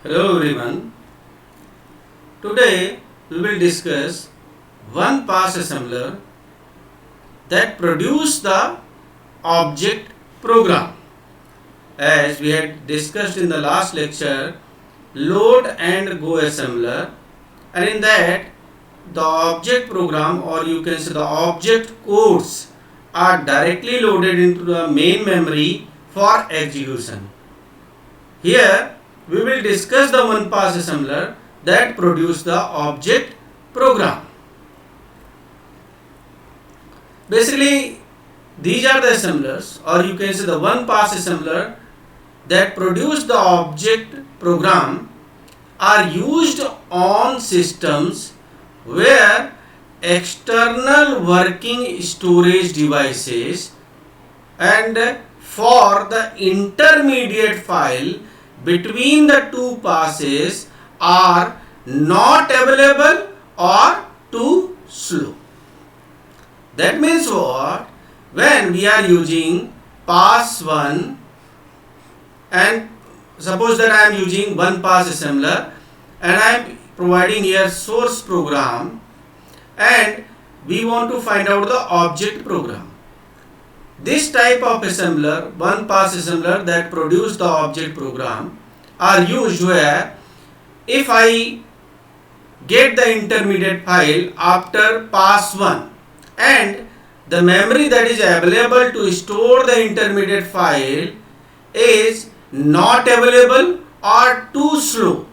Hello everyone. Today we will discuss one pass assembler that produce the object program. As we had discussed in the last lecture, load and go assembler, and in that the object program, or you can say the object codes, are directly loaded into the main memory for execution. Here we will discuss the one pass assembler that produce the object program. Basically, these are the assemblers, or you can say the one pass assembler that produce the object program are used on systems where external working storage devices and for the intermediate file between the two passes are not available or too slow. That means what? When we are using pass 1 and suppose that I am using one pass assembler and I am providing here source program and we want to find out the object program. This type of assembler, one pass assembler that produce the object program are used where if I get the intermediate file after pass 1 and the memory that is available to store the intermediate file is not available or too slow,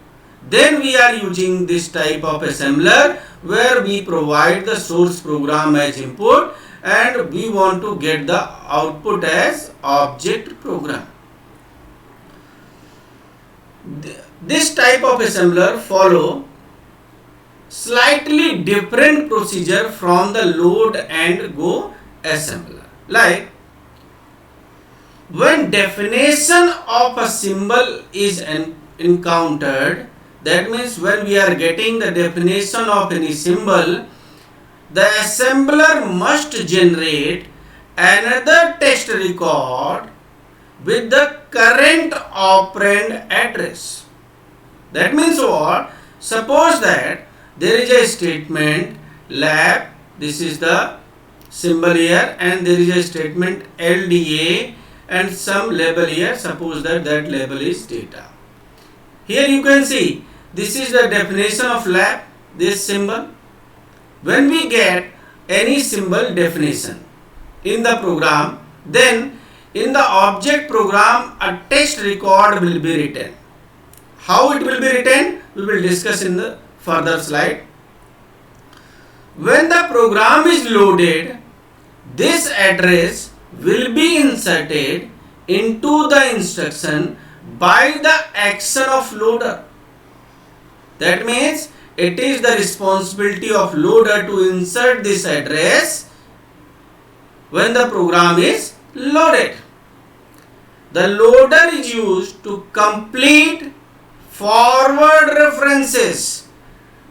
then we are using this type of assembler where we provide the source program as input and we want to get the output as object program. This type of assembler follow slightly different procedure from the load and go assembler. Like when definition of a symbol is encountered, that means when we are getting the definition of any symbol, the assembler must generate another text record with the current operand address. That means what? Suppose that there is a statement lab, this is the symbol here, and there is a statement LDA and some label here, suppose that label is data. Here you can see this is the definition of lab, this symbol. When we get any symbol definition in the program, then in the object program a text record will be written. How it will be written, we will discuss in the further slide. When the program is loaded, this address will be inserted into the instruction by the action of loader. That means it is the responsibility of loader to insert this address when the program is loaded. The loader is used to complete forward references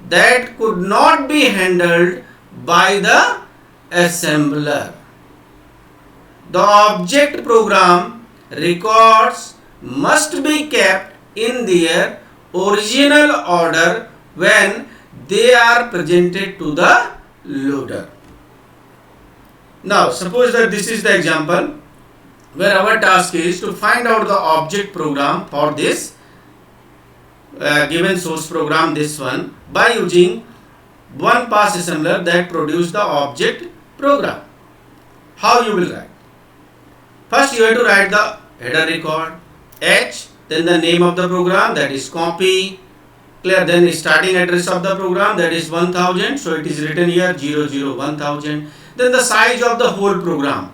that could not be handled by the assembler. The object program records must be kept in their original order when they are presented to the loader. Now suppose that this is the example where our task is to find out the object program for this given source program, this one, by using one pass assembler that produce the object program. How you will write? First you have to write the header record H, then the name of the program, that is copy, clear, then starting address of the program, that is 1000, so it is written here 001000. Then the size of the whole program.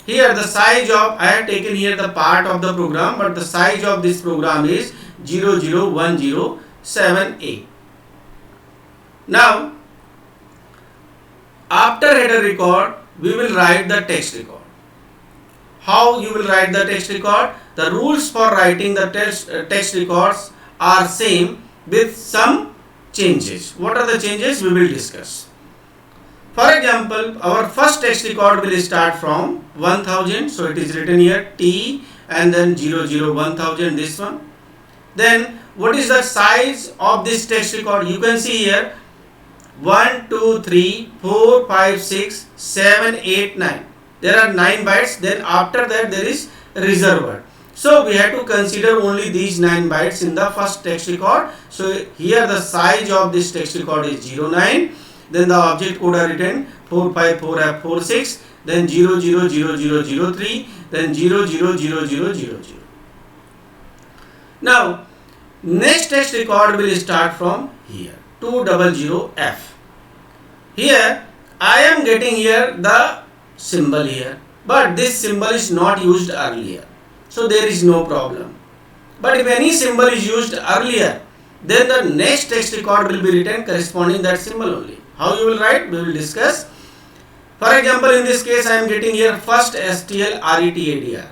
Here the size of, I have taken here the part of the program, but the size of this program is 00107A. Now after header record we will write the text record. How you will write the text record? The rules for writing the text records are same with some changes. What are the changes? We will discuss. For example, our first text record will start from 1000, so it is written here T and then 001000, this one. Then what is the size of this text record? You can see here 1, 2, 3, 4, 5, 6, 7, 8, 9. There are 9 bytes. Then after that there is reserve word. So we have to consider only these 9 bytes in the first text record. So here the size of this text record is 09. Then the object code are written 454F46. Then 000003. Then 000000. Now next text record will start from here 200F. Here I am getting here the symbol here, but this symbol is not used earlier, so there is no problem. But if any symbol is used earlier, then the next text record will be written corresponding that symbol only. How you will write, we will discuss. For example, in this case I am getting here first STL RETADR.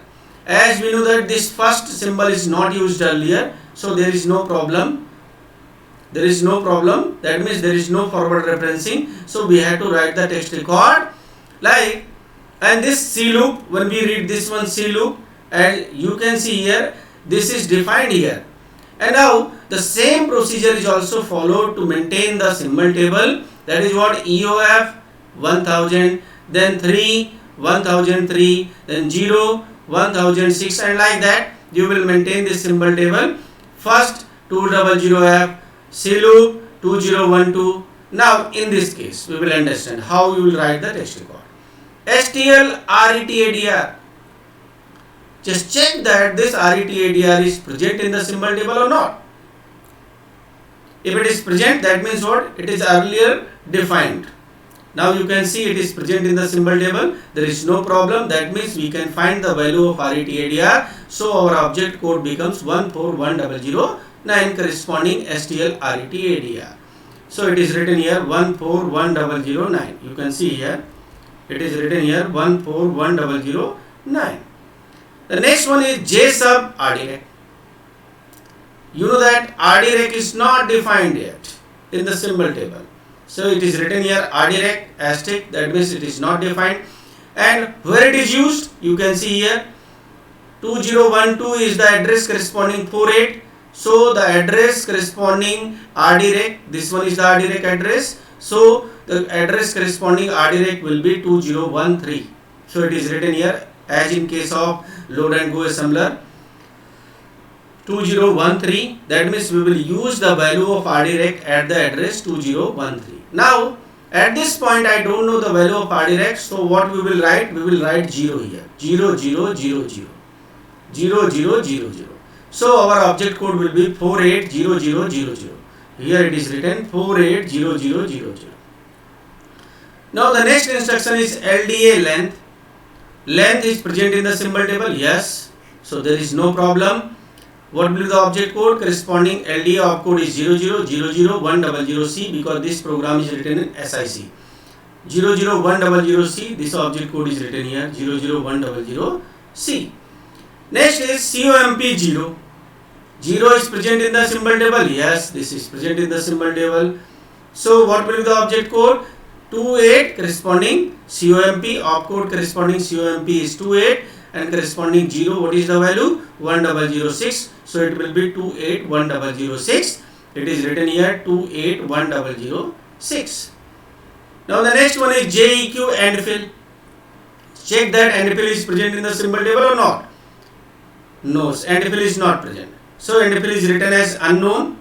As we know that this first symbol is not used earlier, so there is no problem. There is no problem. That means there is no forward referencing. So we have to write the text record like, and this C loop, when we read this one C loop, and you can see here this is defined here. And now the same procedure is also followed to maintain the symbol table. That is what EOF 1000, then 3 1003, then 0 1006, and like that you will maintain this symbol table. First 200F, C loop 2012. Now in this case we will understand how you will write the text record. STL RETADR. Just check that this RETADR is present in the symbol table or not. If it is present, that means what? It is earlier defined. Now you can see it is present in the symbol table. There is no problem. That means we can find the value of RETADR. So our object code becomes 141009 corresponding STL RETADR. So it is written here 141009. You can see here it is written here 141009. The next one is JSUB RDREC. You know that RDREC is not defined yet in the symbol table. So it is written here RDREC asterisk, that means it is not defined. And where it is used, you can see here 2012 is the address corresponding 48. So the address corresponding RDREC, this one is the RDREC address. So the address corresponding RDREC will be 2013. So it is written here as in case of load and go assembler 2013. That means we will use the value of RDREC at the address 2013. Now at this point I don't know the value of RDREC, so what we will write? We will write 0 here, 0000, 0000. So our object code will be 480000. Here it is written 480000. Now the next instruction is LDA length. Length is present in the symbol table, yes. So there is no problem. What will be the object code? Corresponding LDA opcode is 0000100C, because this program is written in SIC. 00100C, this object code is written here 00100C. Next is COMP 0. 0 is present in the symbol table, yes, this is present in the symbol table. So what will be the object code? 28 corresponding COMP, opcode corresponding COMP is 28, and corresponding 0, what is the value? 1006. So it will be 28106. It is written here 28106. Now the next one is JEQ and fill. Check that and fill is present in the symbol table or not? No, and fill is not present. So and fill is written as unknown.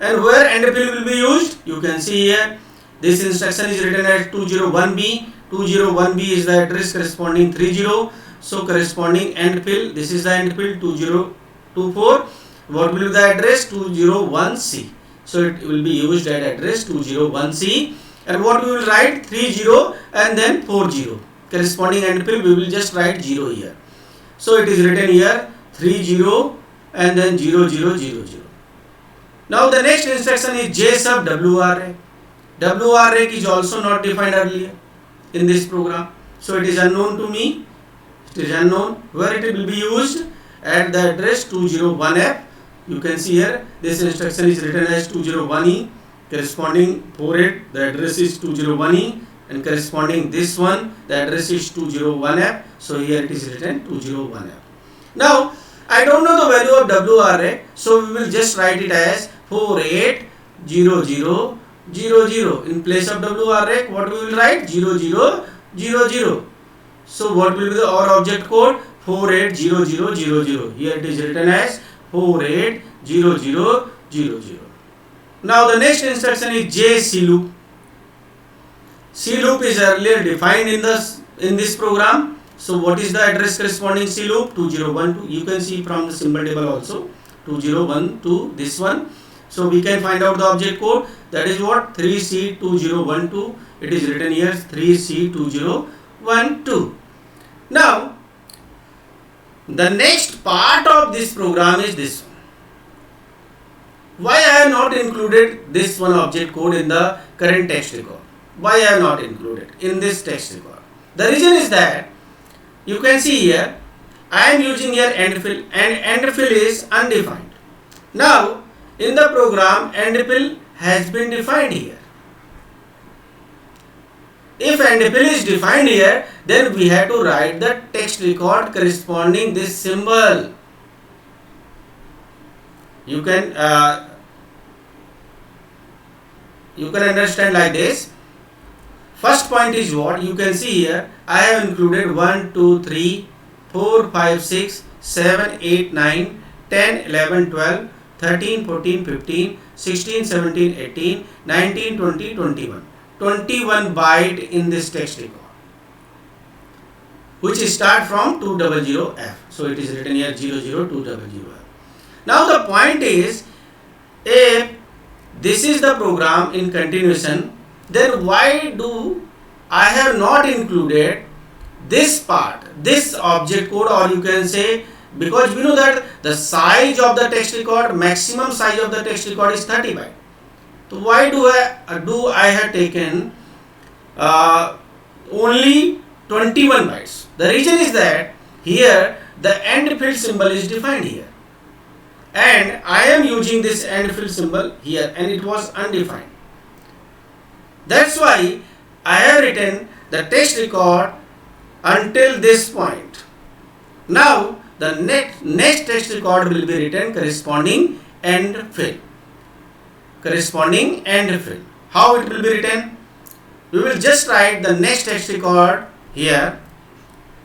And where and fill will be used? You can see here. This instruction is written as 201B. 201B is the address corresponding 30. So corresponding end fill, this is the end fill 2024. What will be the address? 201C. So it will be used at address 201C. And what we will write? 30 and then 40. Corresponding end fill, we will just write 0 here. So it is written here 30 and then 0000. Now the next instruction is JSUB WREC. WREC is also not defined earlier in this program. So it is unknown to me. It is unknown. Where it will be used? At the address 201F. You can see here this instruction is written as 201E, corresponding 48, the address is 201E, and corresponding this one, the address is 201F. So here it is written 201F. Now I don't know the value of WRA, so we will just write it as 480000. In place of WRA, what we will write? 0000. So what will be our object code? 480000. Here it is written as 480000. Now the next instruction is JC loop. C loop is earlier defined in this program. So what is the address corresponding C loop? 2012. You can see from the symbol table also 2012, this one. So we can find out the object code. That is what? 3C2012. It is written here 3C2012. Now the next part of this program is this one. Why I have not included this one object code in the current text record? Why I have not included in this text record? The reason is that you can see here I am using here end fill, and end fill is undefined. Now in the program end fill has been defined here. If end fill is defined here, then we have to write the text record corresponding this symbol. You can understand like this. First point is what? You can see here I have included 1, 2, 3, 4, 5, 6, 7, 8, 9, 10, 11, 12, 13, 14, 15, 16, 17, 18, 19, 20, 21. 21 byte in this text record, which start from 200F. So it is written here 00200F. Now the point is, if this is the program in continuation, then why do I have not included this part, this object code, or you can say, because we know that the size of the text record, maximum size of the text record is 30 byte. So why do I have taken only 21 bytes? The reason is that here the end fill symbol is defined here, and I am using this end fill symbol here, and it was undefined. That's why I have written the text record until this point. Now the next text record will be written corresponding end fill. Corresponding end fill. How it will be written? We will just write the next text record here,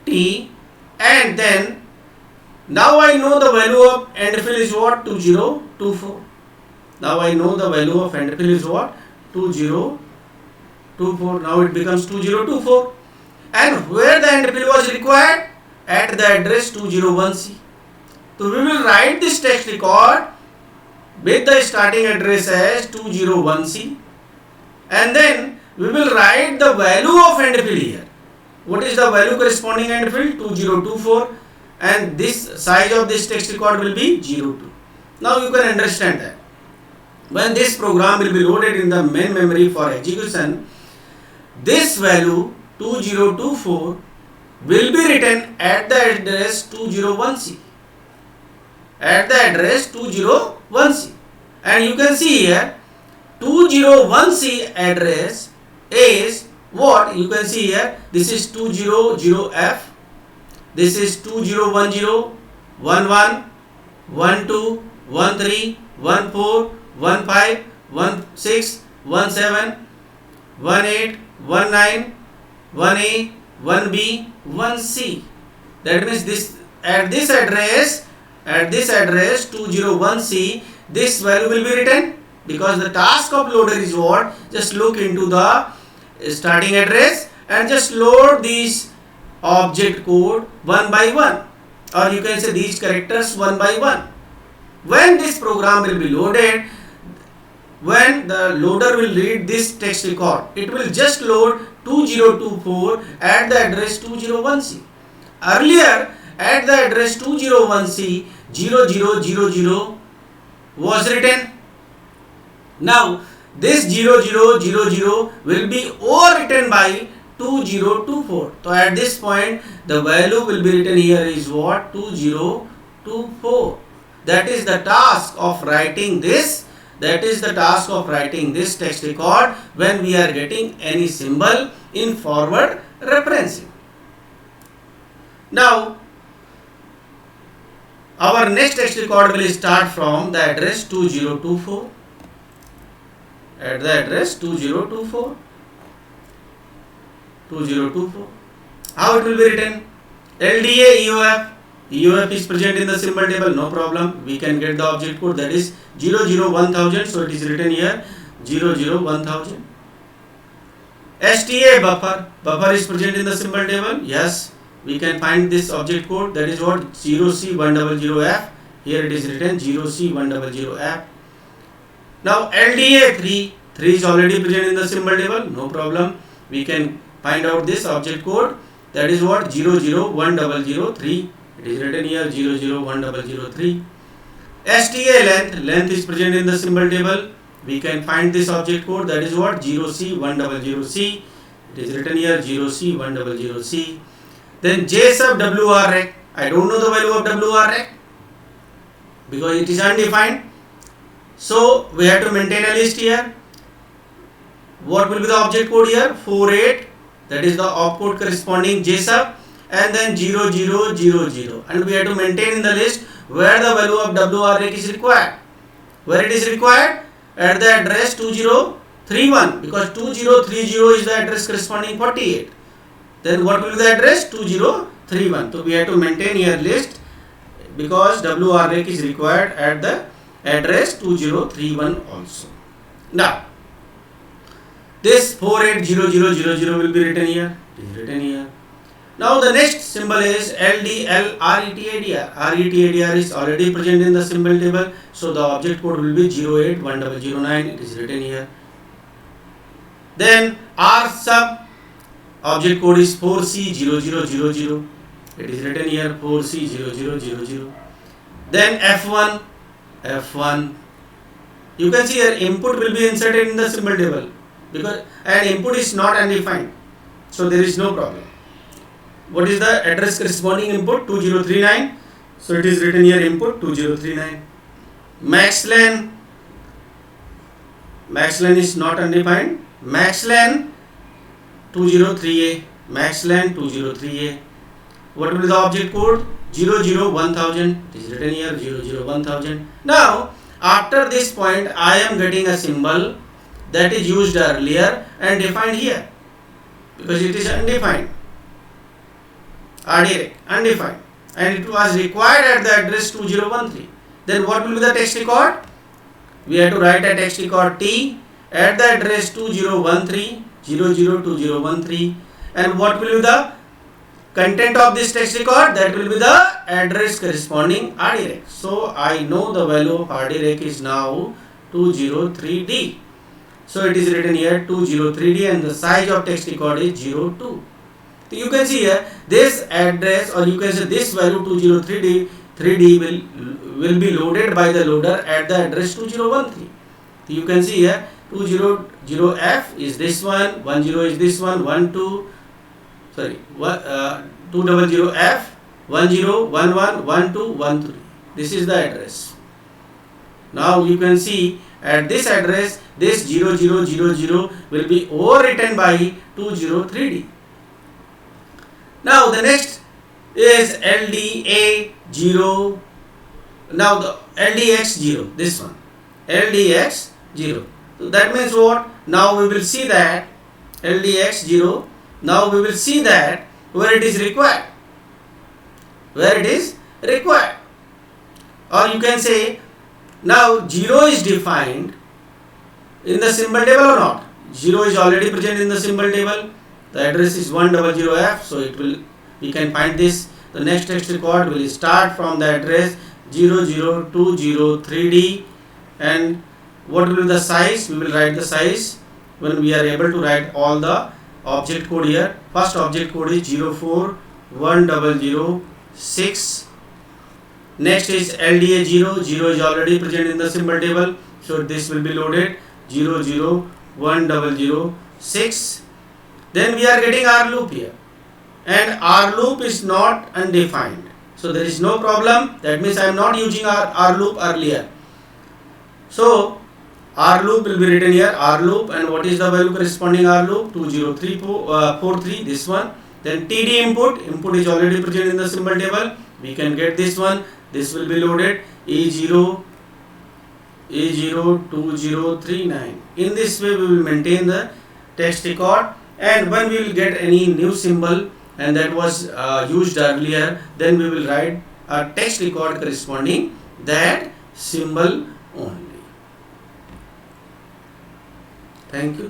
T, and then now I know the value of end fill is what? 2024. Now I know the value of end fill is what? 2024. Now it becomes 2024. And where the end fill was required? At the address 201C. So we will write this text record with the starting address as 201C, and then we will write the value of end fill here. What is the value corresponding end fill? 2024, and this size of this text record will be 02. Now you can understand that when this program will be loaded in the main memory for execution, this value 2024 will be written at the address 201C. At the address 201C, and you can see here 201C address is what? You can see here, this is 200F, this is 2010, 11, 12, 13, 14, 15, 16, 17, 18, 19, 1A, 1B, 1C. That means this at this address 201C, this value will be written, because the task of loader is what? Just look into the starting address and just load these object code one by one, or you can say these characters one by one. When this program will be loaded, when the loader will read this text record, it will just load 2024 at the address 201C. Earlier at the address 201C 0000 was written. Now this 0000 will be overwritten by 2024. So at this point the value will be written here is what? 2024. That is the task of writing this. That is the task of writing this text record when we are getting any symbol in forward referencing. Now Our next text record will start from the address 2024. At the address 2024. How it will be written? LDA EOF. EOF is present in the symbol table, no problem. We can get the object code, that is 001000. So it is written here 001000. STA buffer. Buffer is present in the symbol table. Yes, we can find this object code, that is what 0C100F. Here it is written 0C100F. Now LDA 3 is already present in the symbol table, no problem. We can find out this object code, that is what 00103. It is written here 00103. STA length is present in the symbol table. We can find this object code, that is what 0C100C. It is written here 0C100C. Then J sub WRREC. I don't know the value of WRREC because it is undefined. So we have to maintain a list here. What will be the object code here? 48. That is the opcode corresponding J sub, and then 0000. And we have to maintain in the list where the value of WRREC is required. Where it is required? At the address 2031, because 2030 is the address corresponding 48. Then what will be the address? 2031. So we have to maintain here list because WRREC is required at the address 2031 also. Now this 480000 will be written here. It is written here. Now the next symbol is LDL RETADR. RETADR is already present in the symbol table, so the object code will be 081009. It is written here. Then R sub object code is 4C0000. It is written here 4C0000. Then F1. You can see here input will be inserted in the symbol table because and input is not undefined, so there is no problem. What is the address corresponding input? 2039. So it is written here input 2039. Maxlen is not undefined. Maxlen 203A. Maxlen 203A. What will be the object code? 001000. It is written here 001000. Now after this point I am getting a symbol that is used earlier and defined here because it is undefined. RDREC undefined, and it was required at the address 2013. Then what will be the text record? We have to write a text record T at the address 2013 002013. And what will be the content of this text record? That will be the address corresponding RDREC. So I know the value of RDREC is now 203D. So it is written here 203D, and the size of text record is 02. So you can see here this address, or you can say this value 203D will be loaded by the loader at the address 2013. So you can see here 200F is this one, 10 is this one, 200F, 10, 11, 12, 13. This is the address. Now you can see at this address this 0000 will be overwritten by 203D. Now the next is LDA0. Now the LDX0, this one, LDX0. So that means what? Now we will see that LDX0. Now we will see that where it is required. Where it is required. Or you can say now 0 is defined in the symbol table or not? 0 is already present in the symbol table. The address is 100F, so we can find this. The next text record will start from the address 00203D, and what will be the size? We will write the size when we are able to write all the object code here. First object code is 0410006. Next is LDA0. 0 is already present in the symbol table, so this will be loaded 0010006. Then we are getting R loop here, and R loop is not undefined, so there is no problem. That means I am not using R loop earlier. So R loop will be written here, R loop, and what is the value corresponding R loop? 20343, this one. Then TD input is already present in the symbol table. We can get this one This will be loaded E0 A02039. In this way we will maintain the text record, and when we will get any new symbol and that was used earlier, then we will write a text record corresponding that symbol only. Thank you.